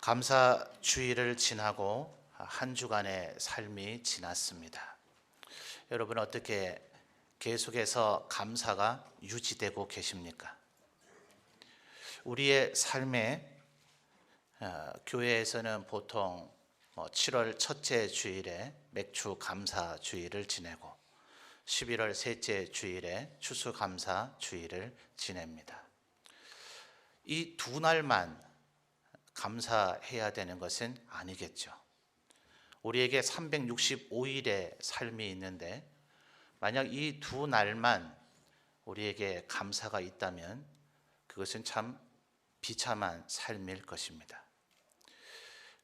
감사 주일을 지나고 한 주간의 삶이 지났습니다. 여러분 어떻게 계속해서 감사가 유지되고 계십니까? 우리의 삶에 교회에서는 보통 7월 첫째 주일에 맥주 감사 주일을 지내고 11월 셋째 주일에 추수감사 주일을 지냅니다. 이 두 날만 감사해야 되는 것은 아니겠죠. 우리에게 365일의 삶이 있는데 만약 이 두 날만 우리에게 감사가 있다면 그것은 참 비참한 삶일 것입니다.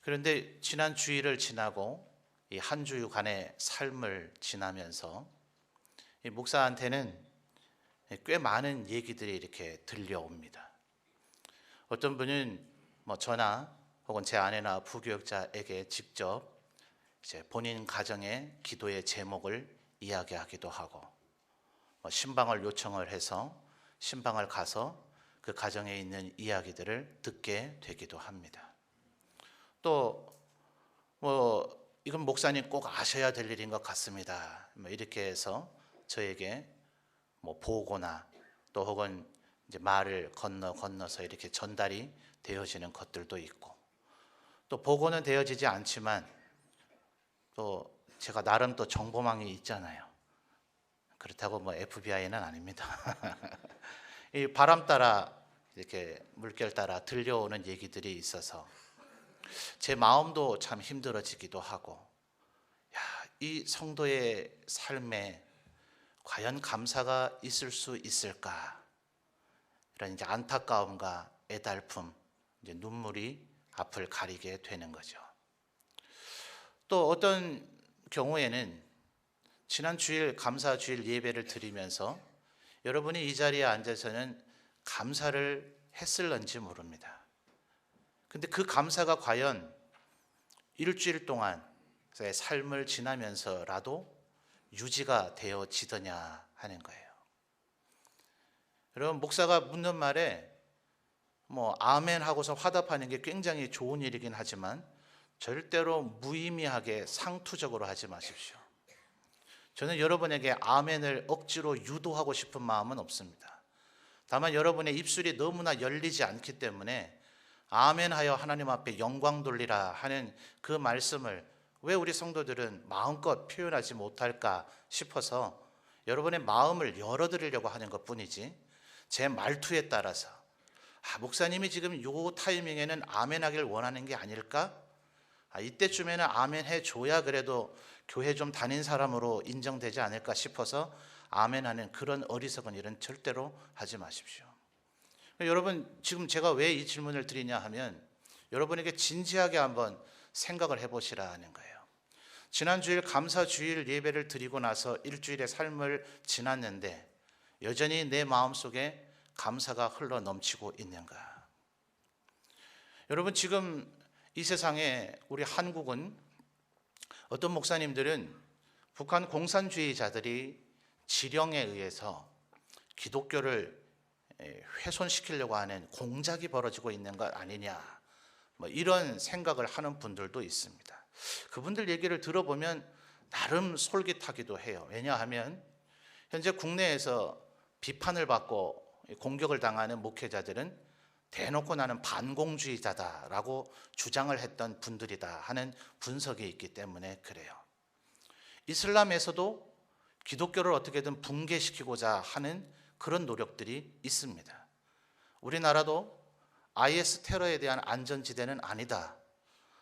그런데 지난 주일을 지나고 이 한 주간의 삶을 지나면서 이 목사한테는 꽤 많은 얘기들이 이렇게 들려옵니다. 어떤 분은 저나 혹은 제 아내나 부교역자에게 직접 이제 본인 가정의 기도의 제목을 이야기하기도 하고 신방을 요청을 해서 신방을 가서 그 가정에 있는 이야기들을 듣게 되기도 합니다. 또 이건 목사님 꼭 아셔야 될 일인 것 같습니다. 이렇게 해서 저에게 보고나 또 혹은 이제 말을 건너서 이렇게 전달이 되어지는 것들도 있고, 또 보고는 되어지지 않지만 또 제가 나름 또 정보망이 있잖아요. 그렇다고 FBI는 아닙니다. 이 바람 따라 이렇게 물결 따라 들려오는 얘기들이 있어서 제 마음도 참 힘들어지기도 하고, 이 성도의 삶에 과연 감사가 있을 수 있을까? 이런 이제 안타까움과 애달픔, 이제 눈물이 앞을 가리게 되는 거죠. 또 어떤 경우에는 지난 주일 감사 주일 예배를 드리면서 여러분이 이 자리에 앉아서는 감사를 했을런지 모릅니다. 근데 그 감사가 과연 일주일 동안 삶을 지나면서라도 유지가 되어지더냐 하는 거예요. 여러분, 목사가 묻는 말에 아멘 하고서 화답하는 게 굉장히 좋은 일이긴 하지만 절대로 무의미하게 상투적으로 하지 마십시오. 저는 여러분에게 아멘을 억지로 유도하고 싶은 마음은 없습니다. 다만 여러분의 입술이 너무나 열리지 않기 때문에 아멘하여 하나님 앞에 영광 돌리라 하는 그 말씀을 왜 우리 성도들은 마음껏 표현하지 못할까 싶어서 여러분의 마음을 열어드리려고 하는 것뿐이지, 제 말투에 따라서 목사님이 지금 요 타이밍에는 아멘 하길 원하는 게 아닐까? 이때쯤에는 아멘 해줘야 그래도 교회 좀 다닌 사람으로 인정되지 않을까 싶어서 아멘 하는 그런 어리석은 일은 절대로 하지 마십시오. 여러분, 지금 제가 왜 이 질문을 드리냐 하면 여러분에게 진지하게 한번 생각을 해보시라 하는 거예요. 지난 주일 감사 주일 예배를 드리고 나서 일주일의 삶을 지났는데 여전히 내 마음속에 감사가 흘러 넘치고 있는가? 여러분, 지금 이 세상에 우리 한국은 어떤 목사님들은 북한 공산주의자들이 지령에 의해서 기독교를 훼손시키려고 하는 공작이 벌어지고 있는 것 아니냐, 이런 생각을 하는 분들도 있습니다. 그분들 얘기를 들어보면 나름 솔깃하기도 해요. 왜냐하면 현재 국내에서 비판을 받고 공격을 당하는 목회자들은 대놓고 나는 반공주의자다라고 주장을 했던 분들이다 하는 분석이 있기 때문에 그래요. 이슬람에서도 기독교를 어떻게든 붕괴시키고자 하는 그런 노력들이 있습니다. 우리나라도 IS 테러에 대한 안전지대는 아니다.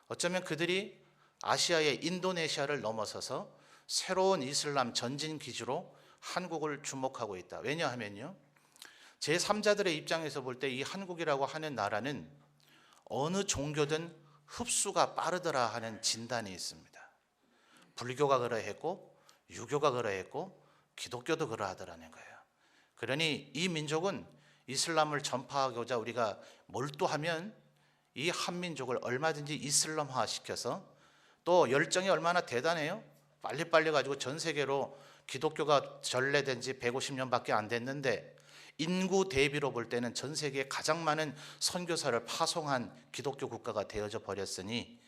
어쩌면 그들이 아시아의 인도네시아를 넘어서서 새로운 이슬람 전진 기지로 한국을 주목하고 있다. 왜냐하면요, 제3자들의 입장에서 볼 때 이 한국이라고 하는 나라는 어느 종교든 흡수가 빠르더라 하는 진단이 있습니다. 불교가 그러했고 유교가 그러했고 기독교도 그러하더라는 거예요. 그러니 이 민족은 이슬람을 전파하고자 우리가 몰두하면 이 한민족을 얼마든지 이슬람화 시켜서, 또 열정이 얼마나 대단해요. 빨리빨리 가지고 전 세계로 기독교가 전래된 지 150년밖에 안 됐는데 인구 대비로 볼 때는 전 세계에 가장 많은 선교사를 파송한 기독교 국가가 되어져 버렸으니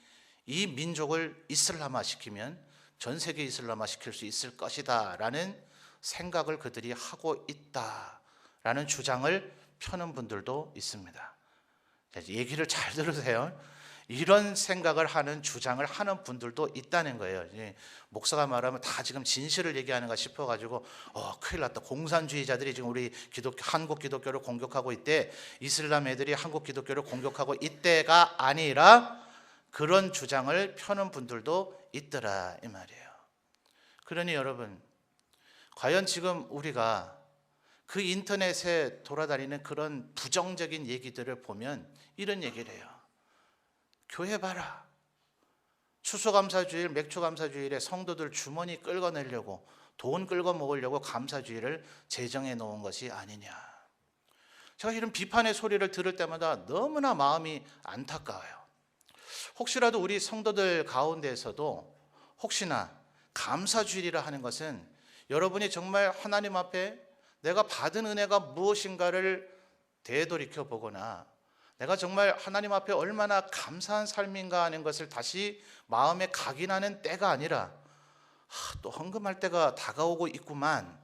이 민족을 이슬람화 시키면 전 세계 이슬람화 시킬 수 있을 것이다 라는 생각을 그들이 하고 있다라는 주장을 펴는 분들도 있습니다. 얘기를 잘 들으세요. 이런 생각을 하는 주장을 하는 분들도 있다는 거예요. 목사가 말하면 다 지금 진실을 얘기하는가 싶어가지고 큰일 났다. 공산주의자들이 지금 우리 한국 기독교를 공격하고 있대. 이슬람 애들이 한국 기독교를 공격하고 있대가 아니라 그런 주장을 펴는 분들도 있더라 이 말이에요. 그러니 여러분, 과연 지금 우리가 그 인터넷에 돌아다니는 그런 부정적인 얘기들을 보면 이런 얘기를 해요. 교회 봐라. 추수감사주일, 맥주감사주일에 성도들 주머니 긁어내려고, 돈 긁어 먹으려고 감사주일을 제정해 놓은 것이 아니냐. 제가 이런 비판의 소리를 들을 때마다 너무나 마음이 안타까워요. 혹시라도 우리 성도들 가운데에서도 혹시나 감사주일이라 하는 것은 여러분이 정말 하나님 앞에 내가 받은 은혜가 무엇인가를 되돌이켜 보거나 내가 정말 하나님 앞에 얼마나 감사한 삶인가 하는 것을 다시 마음에 각인하는 때가 아니라 또 헌금할 때가 다가오고 있구만,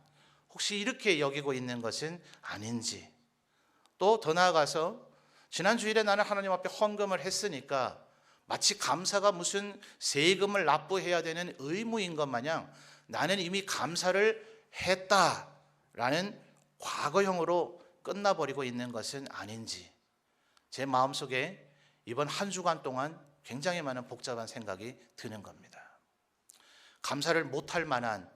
혹시 이렇게 여기고 있는 것은 아닌지, 또 더 나아가서 지난 주일에 나는 하나님 앞에 헌금을 했으니까 마치 감사가 무슨 세금을 납부해야 되는 의무인 것 마냥 나는 이미 감사를 했다라는 과거형으로 끝나버리고 있는 것은 아닌지, 제 마음속에 이번 한 주간 동안 굉장히 많은 복잡한 생각이 드는 겁니다. 감사를 못할 만한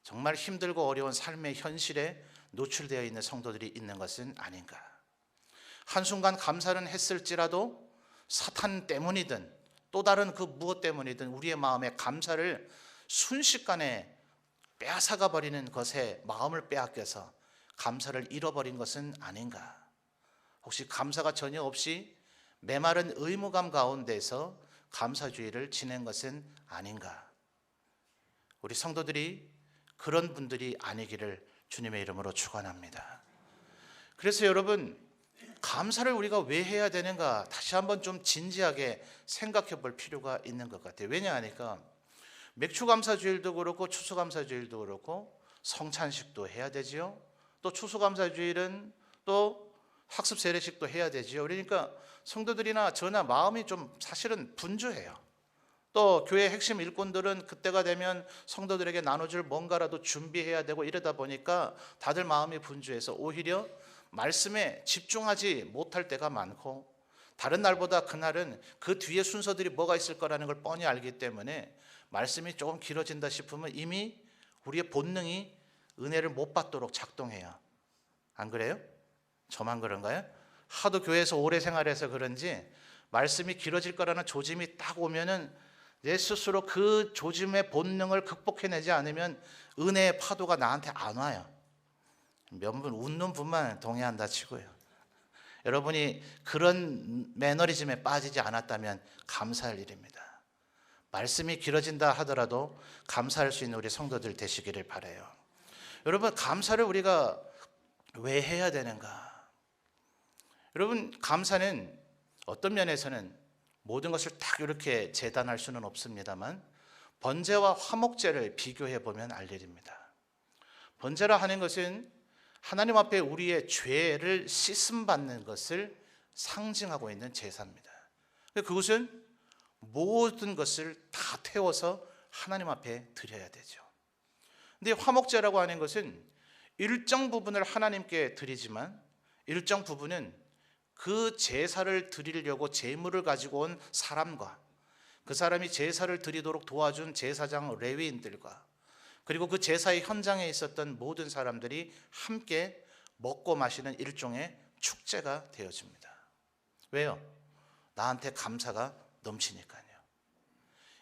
정말 힘들고 어려운 삶의 현실에 노출되어 있는 성도들이 있는 것은 아닌가. 한순간 감사는 했을지라도 사탄 때문이든 또 다른 그 무엇 때문이든 우리의 마음에 감사를 순식간에 빼앗아가 버리는 것에 마음을 빼앗겨서 감사를 잃어버린 것은 아닌가. 혹시 감사가 전혀 없이 메마른 의무감 가운데서 감사주의를 지낸 것은 아닌가. 우리 성도들이 그런 분들이 아니기를 주님의 이름으로 축원합니다. 그래서 여러분, 감사를 우리가 왜 해야 되는가 다시 한번 좀 진지하게 생각해 볼 필요가 있는 것 같아요. 왜냐하니까 맥주감사주일도 그렇고 추수감사주일도 그렇고 성찬식도 해야 되지요. 또 추수감사주일은 또 학습 세례식도 해야 되지요. 그러니까 성도들이나 저나 마음이 좀 사실은 분주해요. 또 교회 핵심 일꾼들은 그때가 되면 성도들에게 나눠줄 뭔가라도 준비해야 되고 이러다 보니까 다들 마음이 분주해서 오히려 말씀에 집중하지 못할 때가 많고, 다른 날보다 그날은 그 뒤에 순서들이 뭐가 있을 거라는 걸 뻔히 알기 때문에 말씀이 조금 길어진다 싶으면 이미 우리의 본능이 은혜를 못 받도록 작동해요. 안 그래요? 저만 그런가요? 하도 교회에서 오래 생활해서 그런지 말씀이 길어질 거라는 조짐이 딱 오면은 내 스스로 그 조짐의 본능을 극복해내지 않으면 은혜의 파도가 나한테 안 와요. 몇 분 웃는 분만 동의한다 치고요. 여러분이 그런 매너리즘에 빠지지 않았다면 감사할 일입니다. 말씀이 길어진다 하더라도 감사할 수 있는 우리 성도들 되시기를 바라요. 여러분, 감사를 우리가 왜 해야 되는가? 여러분, 감사는 어떤 면에서는 모든 것을 딱 이렇게 재단할 수는 없습니다만 번제와 화목제를 비교해 보면 알 일입니다. 번제라 하는 것은 하나님 앞에 우리의 죄를 씻음 받는 것을 상징하고 있는 제사입니다. 그것은 모든 것을 다 태워서 하나님 앞에 드려야 되죠. 근데 화목제라고 하는 것은 일정 부분을 하나님께 드리지만 일정 부분은 그 제사를 드리려고 제물을 가지고 온 사람과 그 사람이 제사를 드리도록 도와준 제사장 레위인들과 그리고 그 제사의 현장에 있었던 모든 사람들이 함께 먹고 마시는 일종의 축제가 되어집니다. 왜요? 나한테 감사가 넘치니까요.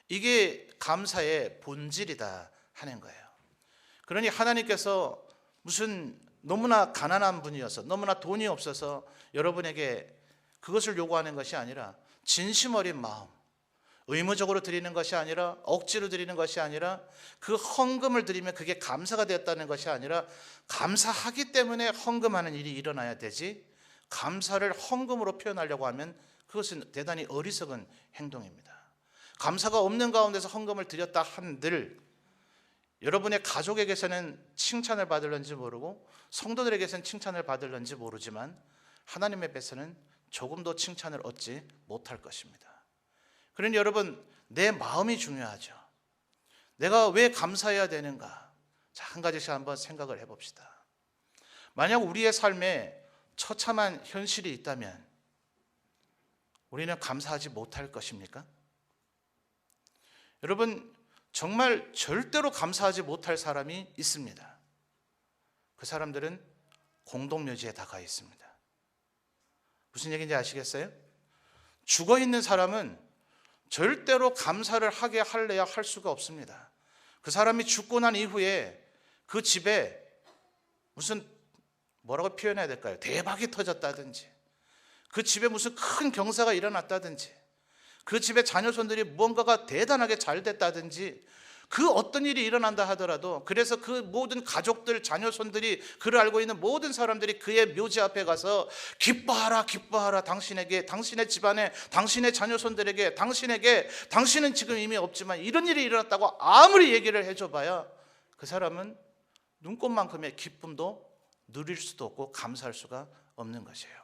이게 감사의 본질이다 하는 거예요. 그러니 하나님께서 무슨 너무나 가난한 분이어서 너무나 돈이 없어서 여러분에게 그것을 요구하는 것이 아니라 진심 어린 마음, 의무적으로 드리는 것이 아니라 억지로 드리는 것이 아니라 그 헌금을 드리면 그게 감사가 되었다는 것이 아니라 감사하기 때문에 헌금하는 일이 일어나야 되지, 감사를 헌금으로 표현하려고 하면 그것은 대단히 어리석은 행동입니다. 감사가 없는 가운데서 헌금을 드렸다 한들 여러분의 가족에게서는 칭찬을 받을는지 모르고 성도들에게서는 칭찬을 받을는지 모르지만 하나님 앞에서는 조금도 칭찬을 얻지 못할 것입니다. 그러니 여러분, 내 마음이 중요하죠. 내가 왜 감사해야 되는가? 자, 한 가지씩 한번 생각을 해봅시다. 만약 우리의 삶에 처참한 현실이 있다면 우리는 감사하지 못할 것입니까? 여러분, 정말 절대로 감사하지 못할 사람이 있습니다. 그 사람들은 공동묘지에 다 가 있습니다. 무슨 얘기인지 아시겠어요? 죽어 있는 사람은 절대로 감사를 하게 할래야 할 수가 없습니다. 그 사람이 죽고 난 이후에 그 집에 무슨 뭐라고 표현해야 될까요? 대박이 터졌다든지, 그 집에 무슨 큰 경사가 일어났다든지, 그 집의 자녀손들이 무언가가 대단하게 잘 됐다든지, 그 어떤 일이 일어난다 하더라도, 그래서 그 모든 가족들, 자녀손들이, 그를 알고 있는 모든 사람들이 그의 묘지 앞에 가서 기뻐하라, 기뻐하라, 당신에게, 당신의 집안에, 당신의 자녀손들에게, 당신에게, 당신은 지금 이미 없지만 이런 일이 일어났다고 아무리 얘기를 해줘봐야 그 사람은 눈꽃만큼의 기쁨도 누릴 수도 없고 감사할 수가 없는 것이에요.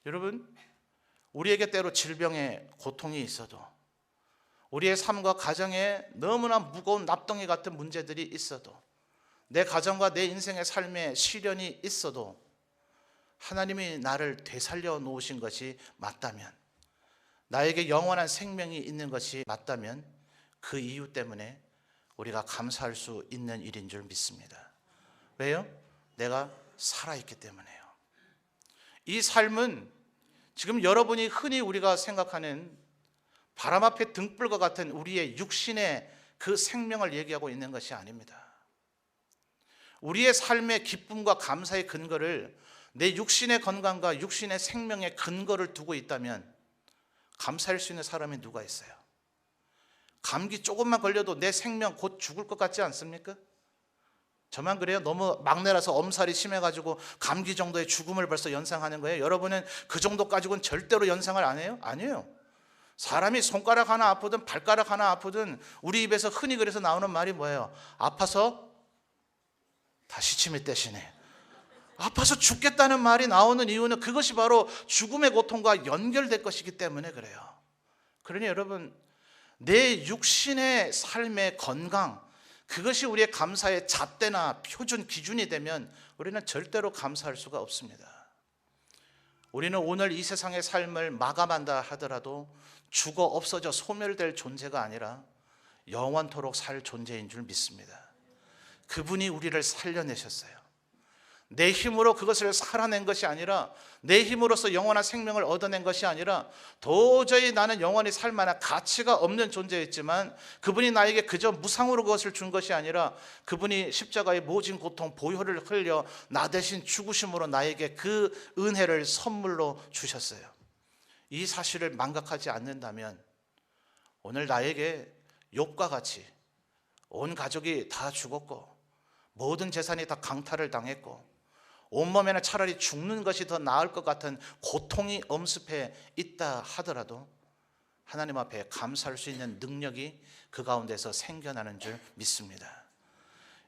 여러분, 우리에게 때로 질병의 고통이 있어도, 우리의 삶과 가정에 너무나 무거운 납덩이 같은 문제들이 있어도, 내 가정과 내 인생의 삶에 시련이 있어도 하나님이 나를 되살려 놓으신 것이 맞다면, 나에게 영원한 생명이 있는 것이 맞다면 그 이유 때문에 우리가 감사할 수 있는 일인 줄 믿습니다. 왜요? 내가 살아있기 때문에요. 이 삶은 지금 여러분이 흔히 우리가 생각하는 바람 앞에 등불과 같은 우리의 육신의 그 생명을 얘기하고 있는 것이 아닙니다. 우리의 삶의 기쁨과 감사의 근거를 내 육신의 건강과 육신의 생명의 근거를 두고 있다면 감사할 수 있는 사람이 누가 있어요? 감기 조금만 걸려도 내 생명 곧 죽을 것 같지 않습니까? 저만 그래요? 너무 막내라서 엄살이 심해가지고 감기 정도의 죽음을 벌써 연상하는 거예요? 여러분은 그 정도 가지고는 절대로 연상을 안 해요? 아니에요. 사람이 손가락 하나 아프든 발가락 하나 아프든 우리 입에서 흔히 그래서 나오는 말이 뭐예요? 아파서 다시 침이 떼시네. 아파서 죽겠다는 말이 나오는 이유는 그것이 바로 죽음의 고통과 연결될 것이기 때문에 그래요. 그러니 여러분, 내 육신의 삶의 건강, 그것이 우리의 감사의 잣대나 표준 기준이 되면 우리는 절대로 감사할 수가 없습니다. 우리는 오늘 이 세상의 삶을 마감한다 하더라도 죽어 없어져 소멸될 존재가 아니라 영원토록 살 존재인 줄 믿습니다. 그분이 우리를 살려내셨어요. 내 힘으로 그것을 살아낸 것이 아니라, 내 힘으로서 영원한 생명을 얻어낸 것이 아니라, 도저히 나는 영원히 살 만한 가치가 없는 존재였지만 그분이 나에게 그저 무상으로 그것을 준 것이 아니라 그분이 십자가의 모진 고통 보혈을 흘려 나 대신 죽으심으로 나에게 그 은혜를 선물로 주셨어요. 이 사실을 망각하지 않는다면 오늘 나에게 욥과 같이 온 가족이 다 죽었고 모든 재산이 다 강탈을 당했고 온몸에는 차라리 죽는 것이 더 나을 것 같은 고통이 엄습해 있다 하더라도 하나님 앞에 감사할 수 있는 능력이 그 가운데서 생겨나는 줄 믿습니다.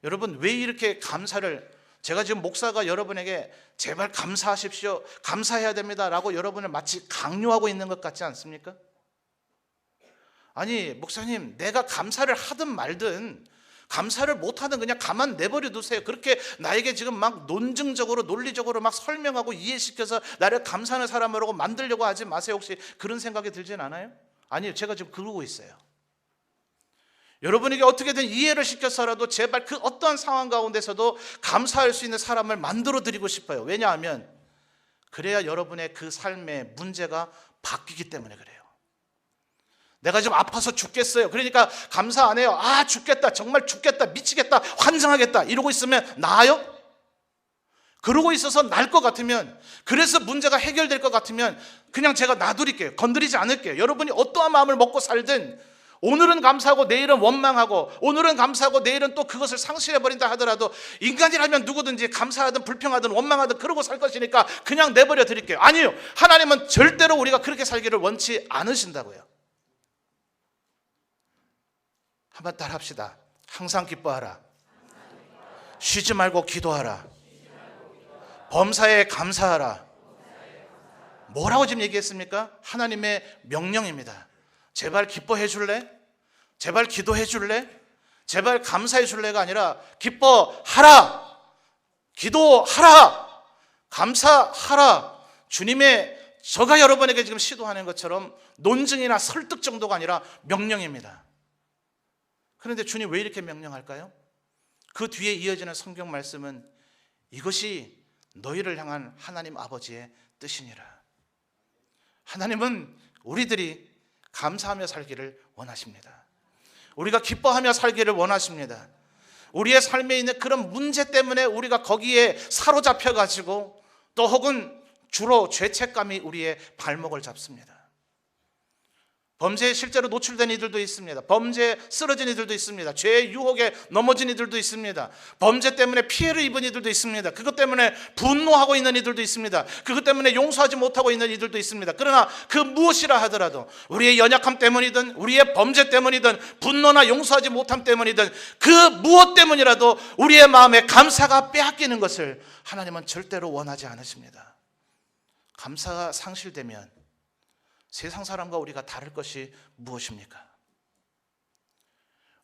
여러분, 왜 이렇게 감사를, 제가 지금 목사가 여러분에게 제발 감사하십시오, 감사해야 됩니다 라고 여러분을 마치 강요하고 있는 것 같지 않습니까? 아니, 목사님, 내가 감사를 하든 말든, 감사를 못하든 그냥 가만 내버려 두세요. 그렇게 나에게 지금 막 논증적으로 논리적으로 막 설명하고 이해시켜서 나를 감사하는 사람으로 만들려고 하지 마세요. 혹시 그런 생각이 들진 않아요? 아니요, 제가 지금 그러고 있어요. 여러분에게 어떻게든 이해를 시켜서라도 제발 그 어떠한 상황 가운데서도 감사할 수 있는 사람을 만들어 드리고 싶어요. 왜냐하면 그래야 여러분의 그 삶의 문제가 바뀌기 때문에 그래요. 내가 지금 아파서 죽겠어요. 그러니까 감사 안 해요. 아, 죽겠다, 정말 죽겠다, 미치겠다, 환장하겠다 이러고 있으면 나아요? 그러고 있어서 날 것 같으면, 그래서 문제가 해결될 것 같으면 그냥 제가 놔두릴게요. 건드리지 않을게요. 여러분이 어떠한 마음을 먹고 살든, 오늘은 감사하고 내일은 원망하고, 오늘은 감사하고 내일은 또 그것을 상실해버린다 하더라도, 인간이라면 누구든지 감사하든 불평하든 원망하든 그러고 살 것이니까 그냥 내버려 드릴게요. 아니요, 하나님은 절대로 우리가 그렇게 살기를 원치 않으신다고요. 한번 따라 합시다. 항상 기뻐하라. 쉬지 말고 기도하라. 범사에 감사하라. 뭐라고 지금 얘기했습니까? 하나님의 명령입니다. 제발 기뻐해 줄래? 제발 기도해 줄래? 제발 감사해 줄래가 아니라 기뻐하라, 기도하라, 감사하라. 주님의, 저가 여러분에게 지금 시도하는 것처럼 논증이나 설득 정도가 아니라 명령입니다. 그런데 주님 왜 이렇게 명령할까요? 그 뒤에 이어지는 성경 말씀은 이것이 너희를 향한 하나님 아버지의 뜻이니라. 하나님은 우리들이 감사하며 살기를 원하십니다. 우리가 기뻐하며 살기를 원하십니다. 우리의 삶에 있는 그런 문제 때문에 우리가 거기에 사로잡혀 가지고, 또 혹은 주로 죄책감이 우리의 발목을 잡습니다. 범죄에 실제로 노출된 이들도 있습니다. 범죄에 쓰러진 이들도 있습니다. 죄의 유혹에 넘어진 이들도 있습니다. 범죄 때문에 피해를 입은 이들도 있습니다. 그것 때문에 분노하고 있는 이들도 있습니다. 그것 때문에 용서하지 못하고 있는 이들도 있습니다. 그러나 그 무엇이라 하더라도, 우리의 연약함 때문이든 우리의 범죄 때문이든 분노나 용서하지 못함 때문이든 그 무엇 때문이라도 우리의 마음에 감사가 빼앗기는 것을 하나님은 절대로 원하지 않으십니다. 감사가 상실되면 세상 사람과 우리가 다를 것이 무엇입니까?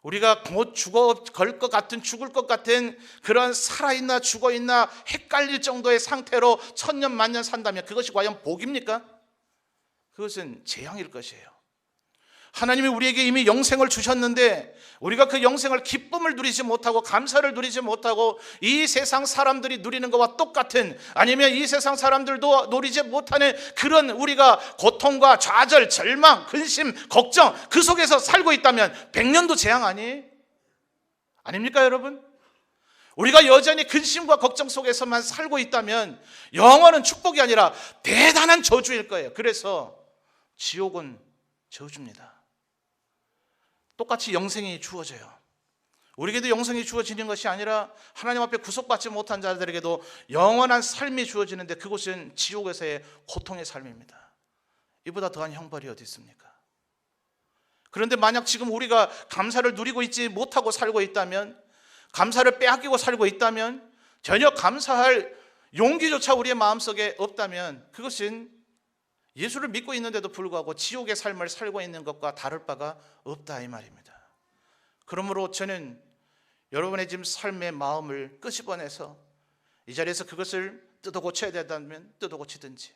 우리가 곧 죽을 것 같은 그런 살아있나 죽어있나 헷갈릴 정도의 상태로 천년 만년 산다면 그것이 과연 복입니까? 그것은 재앙일 것이에요. 하나님이 우리에게 이미 영생을 주셨는데 우리가 그 영생을 기쁨을 누리지 못하고 감사를 누리지 못하고 이 세상 사람들이 누리는 것과 똑같은, 아니면 이 세상 사람들도 누리지 못하는 그런 우리가 고통과 좌절, 절망, 근심, 걱정 그 속에서 살고 있다면 100년도 재앙 아닙니까 여러분? 우리가 여전히 근심과 걱정 속에서만 살고 있다면 영원한 축복이 아니라 대단한 저주일 거예요. 그래서 지옥은 저주입니다. 똑같이 영생이 주어져요. 우리에게도 영생이 주어지는 것이 아니라 하나님 앞에 구속받지 못한 자들에게도 영원한 삶이 주어지는데 그곳은 지옥에서의 고통의 삶입니다. 이보다 더한 형벌이 어디 있습니까? 그런데 만약 지금 우리가 감사를 누리고 있지 못하고 살고 있다면, 감사를 빼앗기고 살고 있다면, 전혀 감사할 용기조차 우리의 마음속에 없다면 그것은 예수를 믿고 있는데도 불구하고 지옥의 삶을 살고 있는 것과 다를 바가 없다 이 말입니다. 그러므로 저는 여러분의 지금 삶의 마음을 끄집어내서 이 자리에서 그것을 뜯어 고쳐야 된다면 뜯어 고치든지,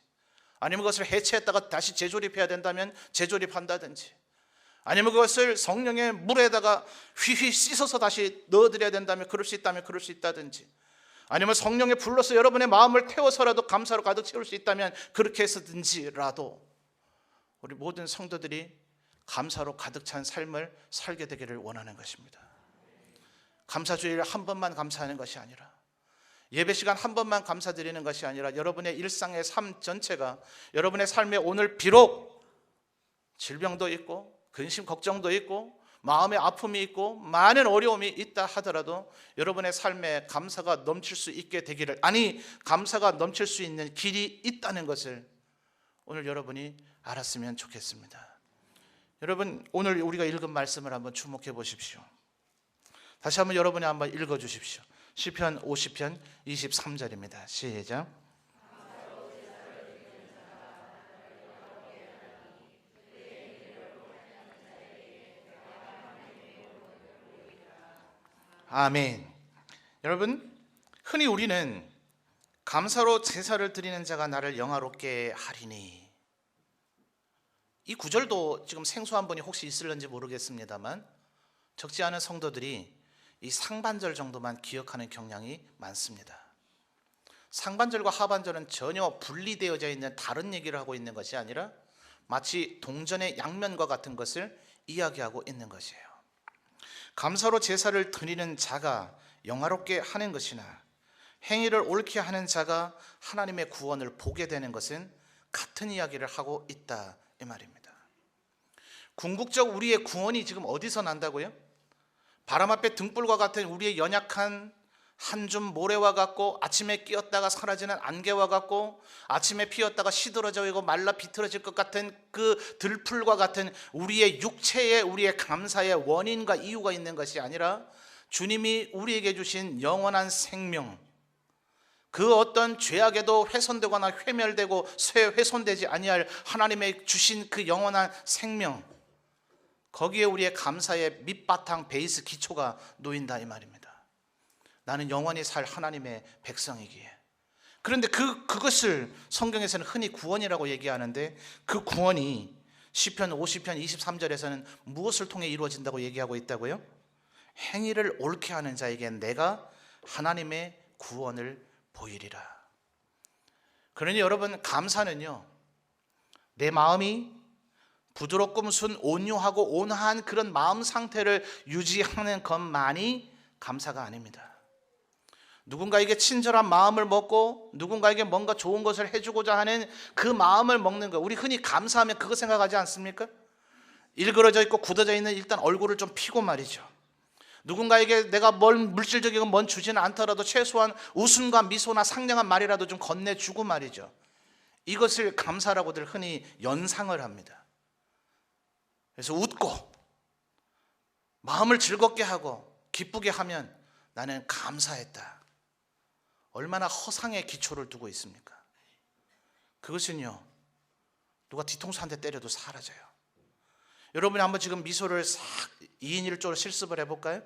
아니면 그것을 해체했다가 다시 재조립해야 된다면 재조립한다든지, 아니면 그것을 성령의 물에다가 휘휘 씻어서 다시 넣어드려야 된다면 그럴 수 있다면 그럴 수 있다든지, 아니면 성령에 불러서 여러분의 마음을 태워서라도 감사로 가득 채울 수 있다면 그렇게 해서든지라도 우리 모든 성도들이 감사로 가득 찬 삶을 살게 되기를 원하는 것입니다. 감사주일 한 번만 감사하는 것이 아니라, 예배 시간 한 번만 감사드리는 것이 아니라 여러분의 일상의 삶 전체가, 여러분의 삶에 오늘 비록 질병도 있고 근심 걱정도 있고 마음의 아픔이 있고 많은 어려움이 있다 하더라도 여러분의 삶에 감사가 넘칠 수 있게 되기를, 아니 감사가 넘칠 수 있는 길이 있다는 것을 오늘 여러분이 알았으면 좋겠습니다. 여러분, 오늘 우리가 읽은 말씀을 한번 주목해 보십시오. 다시 한번 여러분이 한번 읽어 주십시오. 시편 50편 23절입니다. 시작. 아멘. 여러분, 흔히 우리는 감사로 제사를 드리는 자가 나를 영화롭게 하리니, 이 구절도 지금 생소한 분이 혹시 있을런지 모르겠습니다만 적지 않은 성도들이 이 상반절 정도만 기억하는 경향이 많습니다. 상반절과 하반절은 전혀 분리되어져 있는 다른 얘기를 하고 있는 것이 아니라 마치 동전의 양면과 같은 것을 이야기하고 있는 것이에요. 감사로 제사를 드리는 자가 영화롭게 하는 것이나 행위를 옳게 하는 자가 하나님의 구원을 보게 되는 것은 같은 이야기를 하고 있다 이 말입니다. 궁극적 우리의 구원이 지금 어디서 난다고요? 바람 앞에 등불과 같은 우리의 연약한 한 줌 모래와 같고, 아침에 끼었다가 사라지는 안개와 같고, 아침에 피었다가 시들어져 있고 말라 비틀어질 것 같은 그 들풀과 같은 우리의 육체에 우리의 감사의 원인과 이유가 있는 것이 아니라 주님이 우리에게 주신 영원한 생명, 그 어떤 죄악에도 훼손되거나 회멸되고 훼손되지 아니할 하나님의 주신 그 영원한 생명, 거기에 우리의 감사의 밑바탕 베이스 기초가 놓인다 이 말입니다. 나는 영원히 살 하나님의 백성이기에. 그런데 그것을 성경에서는 흔히 구원이라고 얘기하는데, 그 구원이 시편 50편 23절에서는 무엇을 통해 이루어진다고 얘기하고 있다고요? 행위를 옳게 하는 자에게 내가 하나님의 구원을 보이리라. 그러니 여러분, 감사는요, 내 마음이 부드럽고 무슨 온유하고 온화한 그런 마음 상태를 유지하는 것만이 감사가 아닙니다. 누군가에게 친절한 마음을 먹고 누군가에게 뭔가 좋은 것을 해주고자 하는 그 마음을 먹는 것, 우리 흔히 감사하면 그거 생각하지 않습니까? 일그러져 있고 굳어져 있는 일단 얼굴을 좀 피고 말이죠. 누군가에게 내가 물질적인 뭔 주지는 않더라도 최소한 웃음과 미소나 상냥한 말이라도 좀 건네주고 말이죠. 이것을 감사라고들 흔히 연상을 합니다. 그래서 웃고 마음을 즐겁게 하고 기쁘게 하면 나는 감사했다. 얼마나 허상의 기초를 두고 있습니까? 그것은요, 누가 뒤통수 한 대 때려도 사라져요. 여러분이 한번 지금 미소를 싹 2인 1조로 실습을 해볼까요?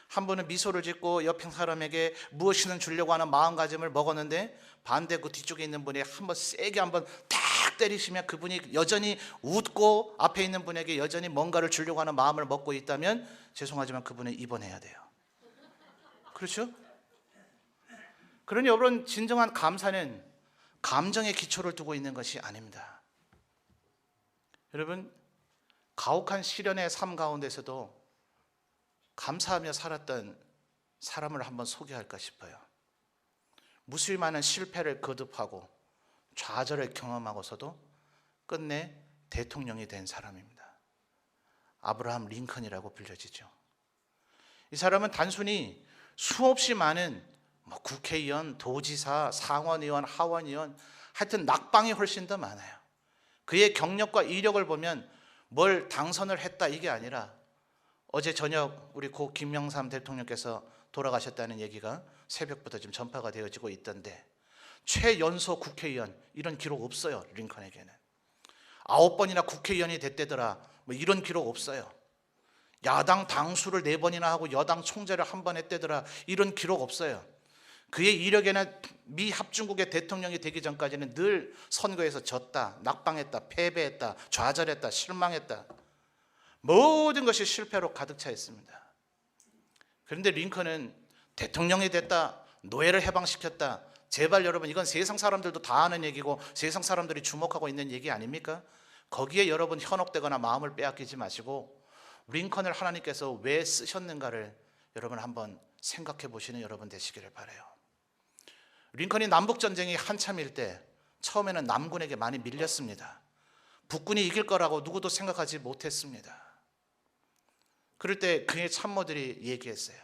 한 분은 미소를 짓고 옆에 사람에게 무엇이든 주려고 하는 마음가짐을 먹었는데, 반대 그 뒤쪽에 있는 분이 한번 세게 한번 탁 때리시면 그분이 여전히 웃고 앞에 있는 분에게 여전히 뭔가를 주려고 하는 마음을 먹고 있다면, 죄송하지만 그분은 입원해야 돼요. 그렇죠? 그러니 여러분, 진정한 감사는 감정의 기초를 두고 있는 것이 아닙니다. 여러분, 가혹한 시련의 삶 가운데서도 감사하며 살았던 사람을 한번 소개할까 싶어요. 무수히 많은 실패를 거듭하고 좌절을 경험하고서도 끝내 대통령이 된 사람입니다. 아브라함 링컨이라고 불려지죠. 이 사람은 단순히 수없이 많은 국회의원, 도지사, 상원의원, 하원의원, 하여튼 낙방이 훨씬 더 많아요. 그의 경력과 이력을 보면 뭘 당선을 했다 이게 아니라, 어제 저녁 우리 고 김영삼 대통령께서 돌아가셨다는 얘기가 새벽부터 지금 전파가 되어지고 있던데, 최연소 국회의원 이런 기록 없어요. 링컨에게는 9번이나 국회의원이 됐대더라, 이런 기록 없어요. 야당 당수를 4번이나 하고 여당 총재를 1번 했대더라, 이런 기록 없어요. 그의 이력에는 미 합중국의 대통령이 되기 전까지는 늘 선거에서 졌다, 낙방했다, 패배했다, 좌절했다, 실망했다, 모든 것이 실패로 가득 차 있습니다. 그런데 링컨은 대통령이 됐다, 노예를 해방시켰다. 제발 여러분, 이건 세상 사람들도 다 아는 얘기고 세상 사람들이 주목하고 있는 얘기 아닙니까? 거기에 여러분 현혹되거나 마음을 빼앗기지 마시고, 링컨을 하나님께서 왜 쓰셨는가를 여러분 한번 생각해 보시는 여러분 되시기를 바라요. 링컨이 남북전쟁이 한참일 때 처음에는 남군에게 많이 밀렸습니다. 북군이 이길 거라고 누구도 생각하지 못했습니다. 그럴 때 그의 참모들이 얘기했어요.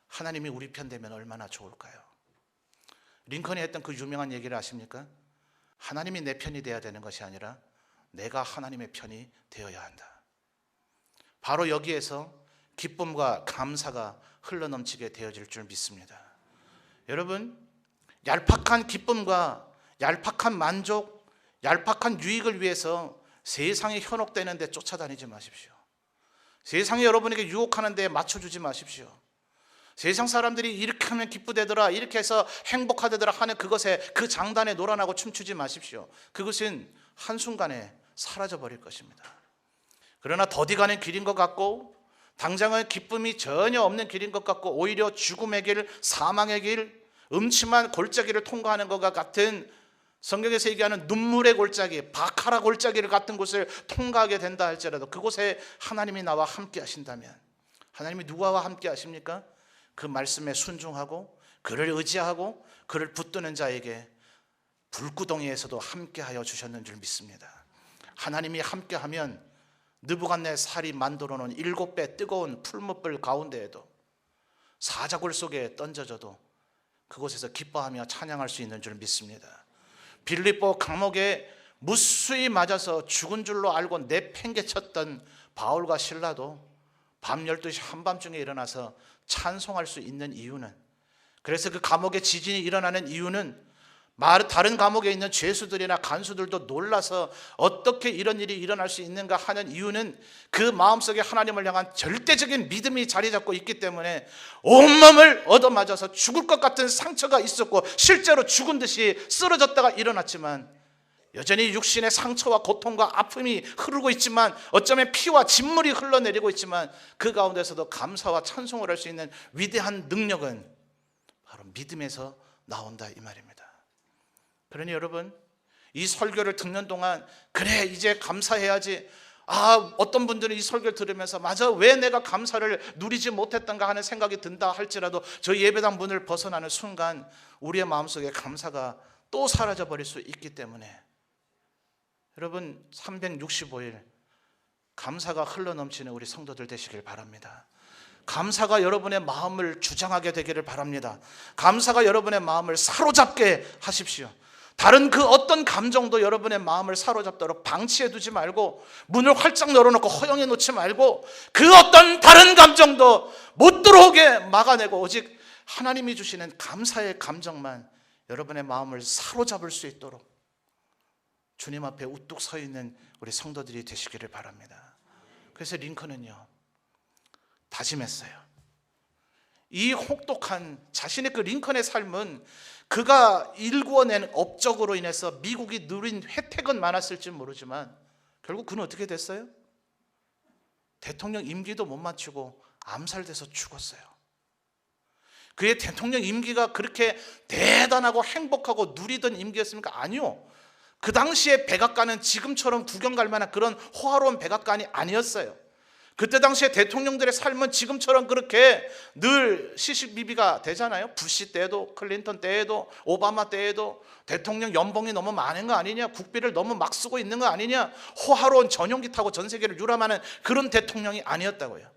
하나님이 우리 편 되면 얼마나 좋을까요? 링컨이 했던 그 유명한 얘기를 아십니까? 하나님이 내 편이 되어야 되는 것이 아니라 내가 하나님의 편이 되어야 한다. 바로 여기에서 기쁨과 감사가 흘러넘치게 되어질 줄 믿습니다. 여러분, 얄팍한 기쁨과 얄팍한 만족, 얄팍한 유익을 위해서 세상에 현혹되는 데 쫓아다니지 마십시오. 세상이 여러분에게 유혹하는 데 맞춰주지 마십시오. 세상 사람들이 이렇게 하면 기쁘대더라, 이렇게 해서 행복하대더라 하는 그것에, 그 장단에 놀아나고 춤추지 마십시오. 그것은 한순간에 사라져버릴 것입니다. 그러나 더디 가는 길인 것 같고, 당장은 기쁨이 전혀 없는 길인 것 같고, 오히려 죽음의 길, 사망의 길, 음침한 골짜기를 통과하는 것과 같은, 성경에서 얘기하는 눈물의 골짜기, 바카라 골짜기를 같은 곳을 통과하게 된다 할지라도, 그곳에 하나님이 나와 함께 하신다면, 하나님이 누구와 함께 하십니까? 그 말씀에 순종하고 그를 의지하고 그를 붙드는 자에게 불구덩이에서도 함께하여 주셨는 줄 믿습니다. 하나님이 함께하면 느부갓네살이 만들어 놓은 7배 뜨거운 풀무불 가운데에도 사자굴 속에 던져져도 그곳에서 기뻐하며 찬양할 수 있는 줄 믿습니다. 빌립보 감옥에 무수히 맞아서 죽은 줄로 알고 내팽개쳤던 바울과 실라도 밤 12시 한밤중에 일어나서 찬송할 수 있는 이유는, 그래서 그 감옥에 지진이 일어나는 이유는 다른 감옥에 있는 죄수들이나 간수들도 놀라서 어떻게 이런 일이 일어날 수 있는가 하는 이유는 그 마음속에 하나님을 향한 절대적인 믿음이 자리 잡고 있기 때문에 온몸을 얻어맞아서 죽을 것 같은 상처가 있었고 실제로 죽은 듯이 쓰러졌다가 일어났지만 여전히 육신의 상처와 고통과 아픔이 흐르고 있지만 어쩌면 피와 진물이 흘러내리고 있지만 그 가운데서도 감사와 찬송을 할 수 있는 위대한 능력은 바로 믿음에서 나온다 이 말입니다. 그러니 여러분, 이 설교를 듣는 동안 그래 이제 감사해야지, 어떤 분들은 이 설교를 들으면서 맞아 왜 내가 감사를 누리지 못했던가 하는 생각이 든다 할지라도 저희 예배당 문을 벗어나는 순간 우리의 마음속에 감사가 또 사라져버릴 수 있기 때문에 여러분 365일 감사가 흘러넘치는 우리 성도들 되시길 바랍니다. 감사가 여러분의 마음을 주장하게 되기를 바랍니다. 감사가 여러분의 마음을 사로잡게 하십시오. 다른 그 어떤 감정도 여러분의 마음을 사로잡도록 방치해 두지 말고 문을 활짝 열어놓고 허용해 놓지 말고 그 어떤 다른 감정도 못 들어오게 막아내고 오직 하나님이 주시는 감사의 감정만 여러분의 마음을 사로잡을 수 있도록 주님 앞에 우뚝 서 있는 우리 성도들이 되시기를 바랍니다. 그래서 링컨은요 다짐했어요. 이 혹독한 자신의 그 링컨의 삶은 그가 일구어낸 업적으로 인해서 미국이 누린 혜택은 많았을지 모르지만 결국 그는 어떻게 됐어요? 대통령 임기도 못 마치고 암살돼서 죽었어요. 그의 대통령 임기가 그렇게 대단하고 행복하고 누리던 임기였습니까? 아니요. 그 당시에 백악관은 지금처럼 구경 갈 만한 그런 호화로운 백악관이 아니었어요. 그때 당시에 대통령들의 삶은 지금처럼 그렇게 늘 시시비비가 되잖아요. 부시 때에도, 클린턴 때에도, 오바마 때에도 대통령 연봉이 너무 많은 거 아니냐, 국비를 너무 막 쓰고 있는 거 아니냐, 호화로운 전용기 타고 전 세계를 유람하는 그런 대통령이 아니었다고요.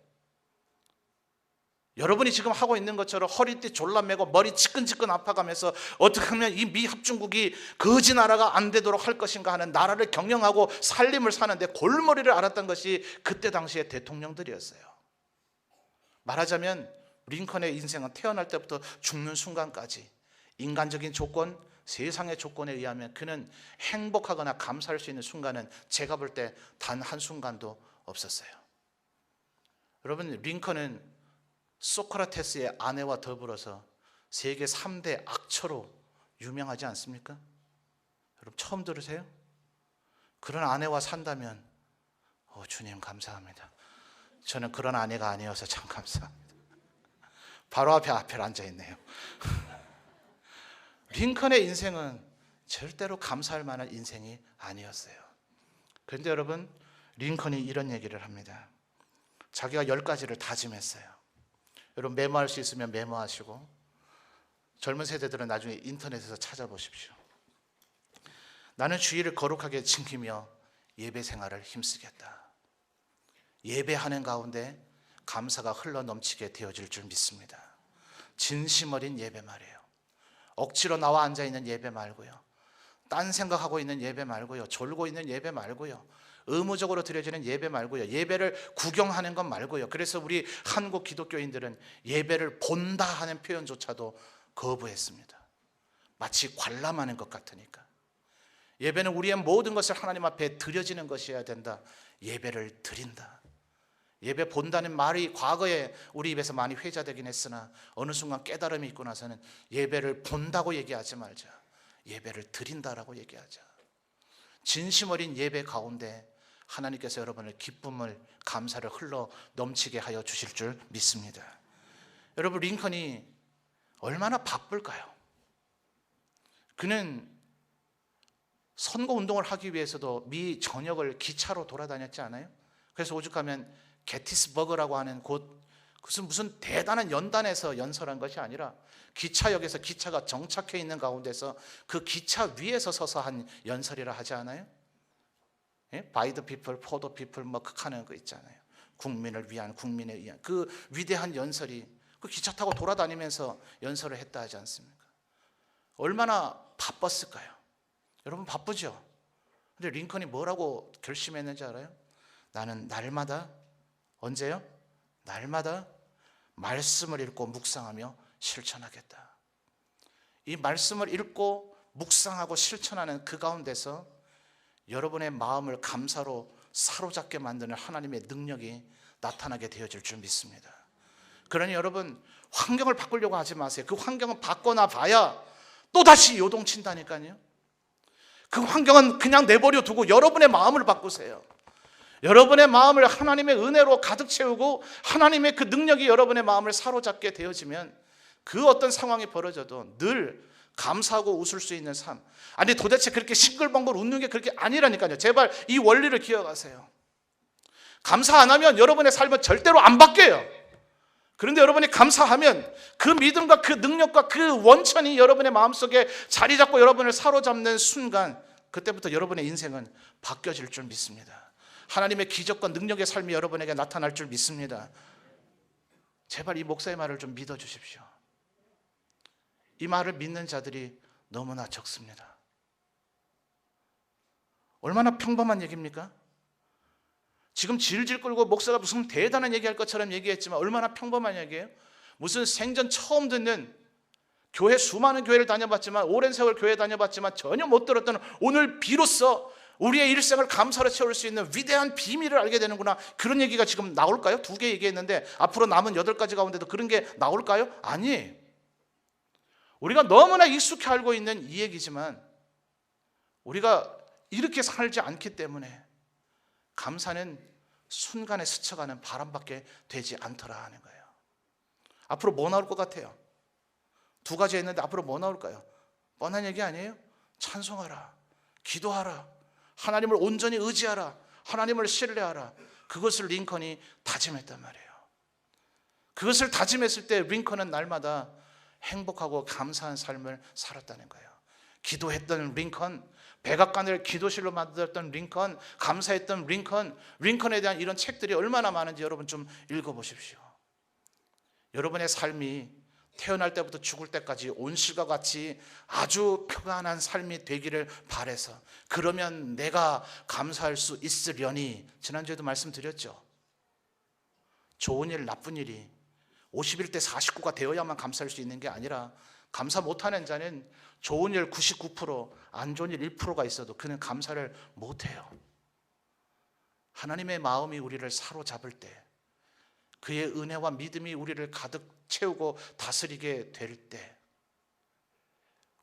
여러분이 지금 하고 있는 것처럼 허리띠 졸라매고 머리 지끈지끈 아파가면서 어떻게 하면 이 미합중국이 거지 나라가 안 되도록 할 것인가 하는 나라를 경영하고 살림을 사는데 골머리를 앓았던 것이 그때 당시의 대통령들이었어요. 말하자면 링컨의 인생은 태어날 때부터 죽는 순간까지 인간적인 조건, 세상의 조건에 의하면 그는 행복하거나 감사할 수 있는 순간은 제가 볼 때 단 한순간도 없었어요. 여러분, 링컨은 소크라테스의 아내와 더불어서 세계 3대 악처로 유명하지 않습니까? 여러분 처음 들으세요? 그런 아내와 산다면 주님 감사합니다. 저는 그런 아내가 아니어서 참 감사합니다. 바로 앞에 앉아있네요. 링컨의 인생은 절대로 감사할 만한 인생이 아니었어요. 그런데 여러분 링컨이 이런 얘기를 합니다. 자기가 10가지를 다짐했어요. 여러분 메모할 수 있으면 메모하시고 젊은 세대들은 나중에 인터넷에서 찾아보십시오. 나는 주의를 거룩하게 지키며 예배 생활을 힘쓰겠다. 예배하는 가운데 감사가 흘러넘치게 되어질 줄 믿습니다. 진심 어린 예배 말이에요. 억지로 나와 앉아있는 예배 말고요, 딴 생각하고 있는 예배 말고요, 졸고 있는 예배 말고요, 의무적으로 드려지는 예배 말고요, 예배를 구경하는 것 말고요. 그래서 우리 한국 기독교인들은 예배를 본다 하는 표현조차도 거부했습니다. 마치 관람하는 것 같으니까. 예배는 우리의 모든 것을 하나님 앞에 드려지는 것이어야 된다. 예배를 드린다. 예배 본다는 말이 과거에 우리 입에서 많이 회자되긴 했으나 어느 순간 깨달음이 있고 나서는 예배를 본다고 얘기하지 말자, 예배를 드린다라고 얘기하자. 진심 어린 예배 가운데 하나님께서 여러분을 기쁨을, 감사를 흘러 넘치게 하여 주실 줄 믿습니다. 여러분 링컨이 얼마나 바쁠까요? 그는 선거운동을 하기 위해서도 미 전역을 기차로 돌아다녔지 않아요? 그래서 오죽하면 게티스버그라고 하는 곳 그것은 무슨 대단한 연단에서 연설한 것이 아니라 기차역에서 기차가 정착해 있는 가운데서 그 기차 위에서 서서 한 연설이라 하지 않아요? By the people, for the people 뭐 극하는 거 있잖아요. 국민을 위한, 국민에 의한 그 위대한 연설이 그 기차 타고 돌아다니면서 연설을 했다 하지 않습니까? 얼마나 바빴을까요? 여러분 바쁘죠? 근데 링컨이 뭐라고 결심했는지 알아요? 나는 날마다, 언제요? 날마다 말씀을 읽고 묵상하며 실천하겠다. 이 말씀을 읽고 묵상하고 실천하는 그 가운데서 여러분의 마음을 감사로 사로잡게 만드는 하나님의 능력이 나타나게 되어질 줄 믿습니다. 그러니 여러분 환경을 바꾸려고 하지 마세요. 그 환경은 바꿔나 봐야 또다시 요동친다니까요. 그 환경은 그냥 내버려 두고 여러분의 마음을 바꾸세요. 여러분의 마음을 하나님의 은혜로 가득 채우고 하나님의 그 능력이 여러분의 마음을 사로잡게 되어지면 그 어떤 상황이 벌어져도 늘 감사하고 웃을 수 있는 삶. 아니 도대체 그렇게 싱글벙글 웃는 게 그렇게 아니라니까요. 제발 이 원리를 기억하세요. 감사 안 하면 여러분의 삶은 절대로 안 바뀌어요. 그런데 여러분이 감사하면 그 믿음과 그 능력과 그 원천이 여러분의 마음속에 자리 잡고 여러분을 사로잡는 순간, 그때부터 여러분의 인생은 바뀌어질 줄 믿습니다. 하나님의 기적과 능력의 삶이 여러분에게 나타날 줄 믿습니다. 제발 이 목사의 말을 좀 믿어주십시오. 이 말을 믿는 자들이 너무나 적습니다. 얼마나 평범한 얘기입니까? 지금 질질 끌고 목사가 무슨 대단한 얘기할 것처럼 얘기했지만 얼마나 평범한 얘기예요? 무슨 생전 처음 듣는, 교회 수많은 교회를 다녀봤지만 오랜 세월 교회 다녀봤지만 전혀 못 들었던, 오늘 비로소 우리의 일생을 감사로 채울 수 있는 위대한 비밀을 알게 되는구나. 그런 얘기가 지금 나올까요? 2개 얘기했는데 앞으로 남은 8가지 가운데도 그런 게 나올까요? 아니, 우리가 너무나 익숙해 알고 있는 이 얘기지만 우리가 이렇게 살지 않기 때문에 감사는 순간에 스쳐가는 바람밖에 되지 않더라 하는 거예요. 앞으로 뭐 나올 것 같아요? 2가지 했는데 앞으로 뭐 나올까요? 뻔한 얘기 아니에요? 찬송하라, 기도하라, 하나님을 온전히 의지하라, 하나님을 신뢰하라. 그것을 링컨이 다짐했단 말이에요. 그것을 다짐했을 때 링컨은 날마다 행복하고 감사한 삶을 살았다는 거예요. 기도했던 링컨, 백악관을 기도실로 만들었던 링컨, 감사했던 링컨, 링컨에 대한 이런 책들이 얼마나 많은지 여러분 좀 읽어보십시오. 여러분의 삶이 태어날 때부터 죽을 때까지 온실과 같이 아주 평안한 삶이 되기를 바라서, 그러면 내가 감사할 수 있으려니, 지난주에도 말씀드렸죠. 좋은 일, 나쁜 일이 51대 49가 되어야만 감사할 수 있는 게 아니라, 감사 못하는 자는 좋은 일 99%, 안 좋은 일 1%가 있어도 그는 감사를 못해요. 하나님의 마음이 우리를 사로잡을 때, 그의 은혜와 믿음이 우리를 가득 채우고 다스리게 될 때,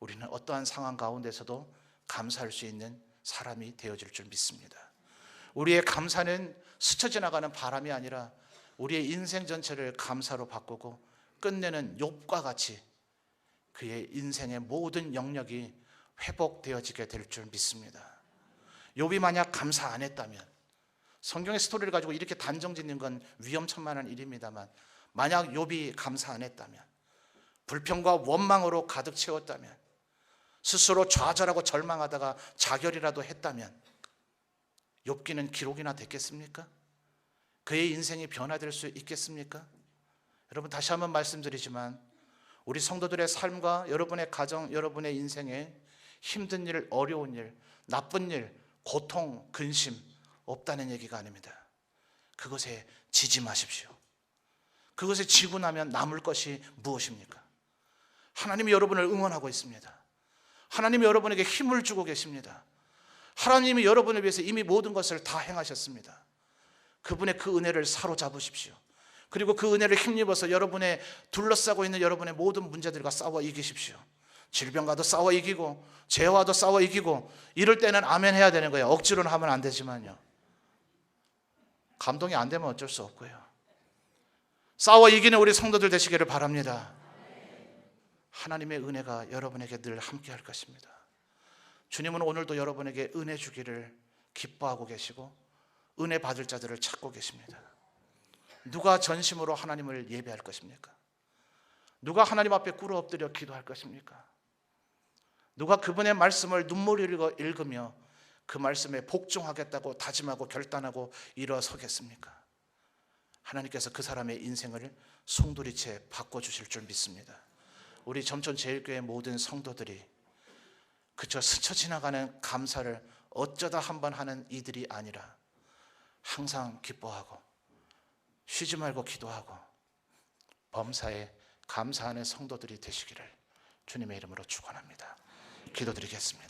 우리는 어떠한 상황 가운데서도 감사할 수 있는 사람이 되어질 줄 믿습니다. 우리의 감사는 스쳐 지나가는 바람이 아니라 우리의 인생 전체를 감사로 바꾸고 끝내는 욥과 같이 그의 인생의 모든 영역이 회복되어지게 될 줄 믿습니다. 욥이 만약 감사 안 했다면, 성경의 스토리를 가지고 이렇게 단정짓는 건 위험천만한 일입니다만, 만약 욥이 감사 안 했다면, 불평과 원망으로 가득 채웠다면, 스스로 좌절하고 절망하다가 자결이라도 했다면 욥기는 기록이나 됐겠습니까? 그의 인생이 변화될 수 있겠습니까? 여러분, 다시 한번 말씀드리지만 우리 성도들의 삶과 여러분의 가정, 여러분의 인생에 힘든 일, 어려운 일, 나쁜 일, 고통, 근심 없다는 얘기가 아닙니다. 그것에 지지 마십시오. 그것에 지고 나면 남을 것이 무엇입니까? 하나님이 여러분을 응원하고 있습니다. 하나님이 여러분에게 힘을 주고 계십니다. 하나님이 여러분을 위해서 이미 모든 것을 다 행하셨습니다. 그분의 그 은혜를 사로잡으십시오. 그리고 그 은혜를 힘입어서 여러분의 둘러싸고 있는 여러분의 모든 문제들과 싸워 이기십시오. 질병과도 싸워 이기고 죄와도 싸워 이기고, 이럴 때는 아멘 해야 되는 거예요. 억지로는 하면 안 되지만요. 감동이 안 되면 어쩔 수 없고요. 싸워 이기는 우리 성도들 되시기를 바랍니다. 하나님의 은혜가 여러분에게 늘 함께 할 것입니다. 주님은 오늘도 여러분에게 은혜 주기를 기뻐하고 계시고 은혜 받을 자들을 찾고 계십니다. 누가 전심으로 하나님을 예배할 것입니까? 누가 하나님 앞에 꿇어 엎드려 기도할 것입니까? 누가 그분의 말씀을 눈물을 읽으며 그 말씀에 복종하겠다고 다짐하고 결단하고 일어서겠습니까? 하나님께서 그 사람의 인생을 송두리째 바꿔주실 줄 믿습니다. 우리 점촌제일교회 모든 성도들이 그저 스쳐 지나가는 감사를 어쩌다 한번 하는 이들이 아니라 항상 기뻐하고 쉬지 말고 기도하고 범사에 감사하는 성도들이 되시기를 주님의 이름으로 축원합니다. 기도드리겠습니다.